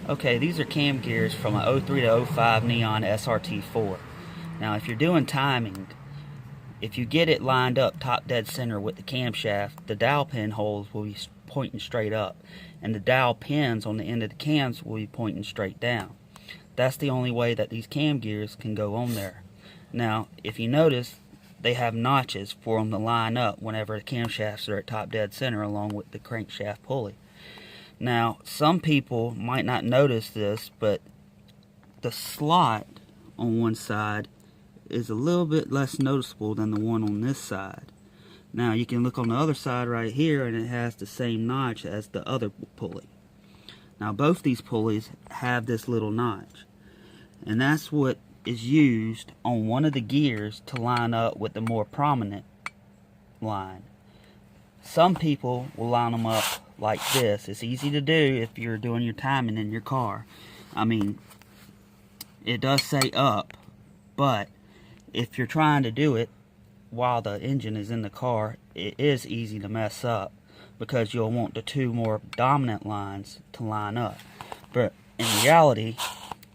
Okay, these are cam gears from an 03 to 05 Neon Srt4. Now, if you're doing timing, if you get it lined up top dead center with the camshaft, the dowel pin holes will be pointing straight up, and the dowel pins on the end of the cams will be pointing straight down. That's the only way that these cam gears can go on there. Now, if you notice, they have notches for them to line up whenever the camshafts are at top dead center along with the crankshaft pulley. Now, some people might not notice this, but the slot on one side is a little bit less noticeable than the one on this side. Now, you can look on the other side right here, and it has the same notch as the other pulley. Now, both these pulleys have this little notch, and that's what is used on one of the gears to line up with the more prominent line. Some people will line them up like this. It's easy to do if you're doing your timing in your car. I mean, it does say up, but if you're trying to do it while the engine is in the car, it is easy to mess up because you'll want the two more dominant lines to line up. But in reality,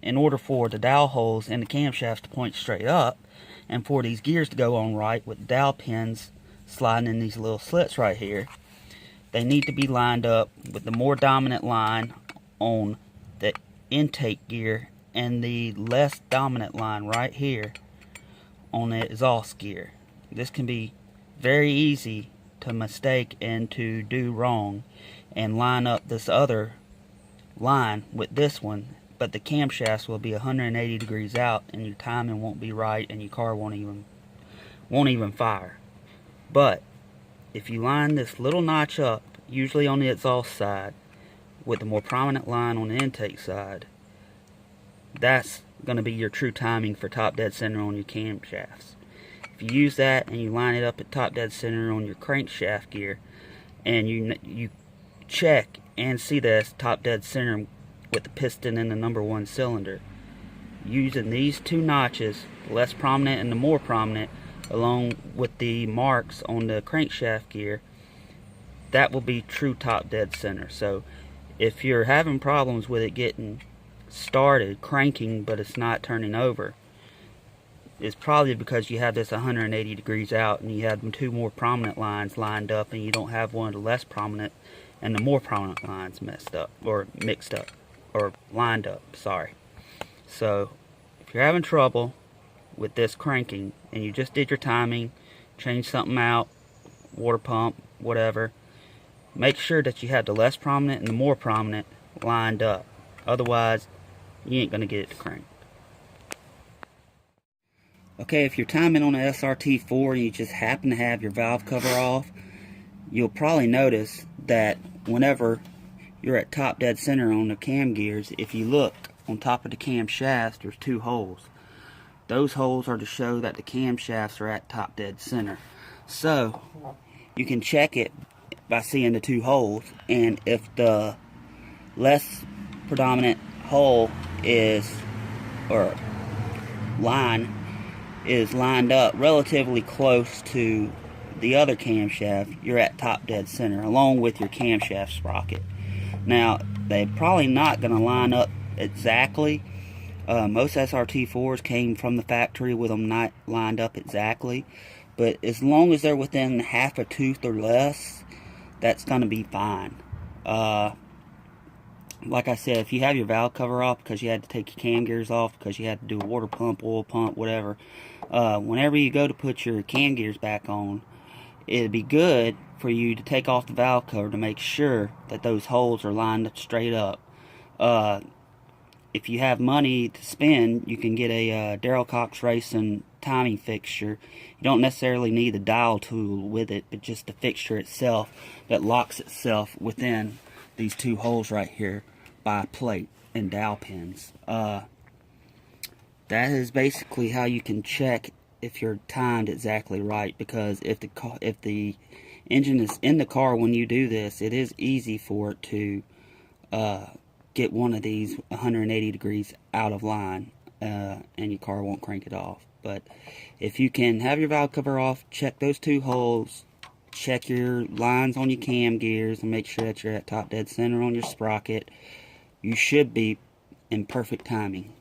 in order for the dowel holes and the camshafts to point straight up, and for these gears to go on right with the dowel pins sliding in these little slits right here, they need to be lined up with the more dominant line on the intake gear and the less dominant line right here on the exhaust gear. This can be very easy to mistake and to do wrong and line up this other line with this one, but the camshafts will be 180 degrees out and your timing won't be right and your car won't even fire. But if you line this little notch up, usually on the exhaust side, with the more prominent line on the intake side, that's going to be your true timing for top dead center on your camshafts. If you use that and you line it up at top dead center on your crankshaft gear, and you check and see that it's top dead center with the piston in the number one cylinder, using these two notches, the less prominent and the more prominent, along with the marks on the crankshaft gear, that will be true top dead center. So if you're having problems with it getting started cranking but it's not turning over, it's probably because you have this 180 degrees out and you have two more prominent lines lined up and you don't have one of the less prominent and the more prominent lines messed up or mixed up or lined up, sorry. So if you're having trouble with this cranking and you just did your timing, change something out, water pump, whatever, make sure that you have the less prominent and the more prominent lined up. Otherwise, you ain't gonna get it to crank. Okay, if you're timing on an Srt4 and you just happen to have your valve cover off, you'll probably notice that whenever you're at top dead center on the cam gears, if you look on top of the cam shafts, there's two holes. Those holes are to show that the camshafts are at top dead center. So you can check it by seeing the two holes, and if the less predominant hole is, or line is lined up relatively close to the other camshaft, you're at top dead center along with your camshaft sprocket. Now, they're probably not going to line up exactly. Most Srt4s came from the factory with them not lined up exactly, but as long as they're within half a tooth or less, that's going to be fine. Like I said, if you have your valve cover off because you had to take your cam gears off because you had to do a water pump, oil pump, whatever, whenever you go to put your cam gears back on, it'd be good for you to take off the valve cover to make sure that those holes are lined up straight up. If you have money to spend, you can get a Darrell Cox Racing timing fixture. You don't necessarily need the dial tool with it, but just the fixture itself that locks itself within these two holes right here by a plate and dowel pins. That is basically how you can check if you're timed exactly right, because if the engine is in the car when you do this, it is easy for it to get one of these 180 degrees out of line, and your car won't crank it off. But if you can have your valve cover off, check those two holes, check your lines on your cam gears and make sure that you're at top dead center on your sprocket. You should be in perfect timing.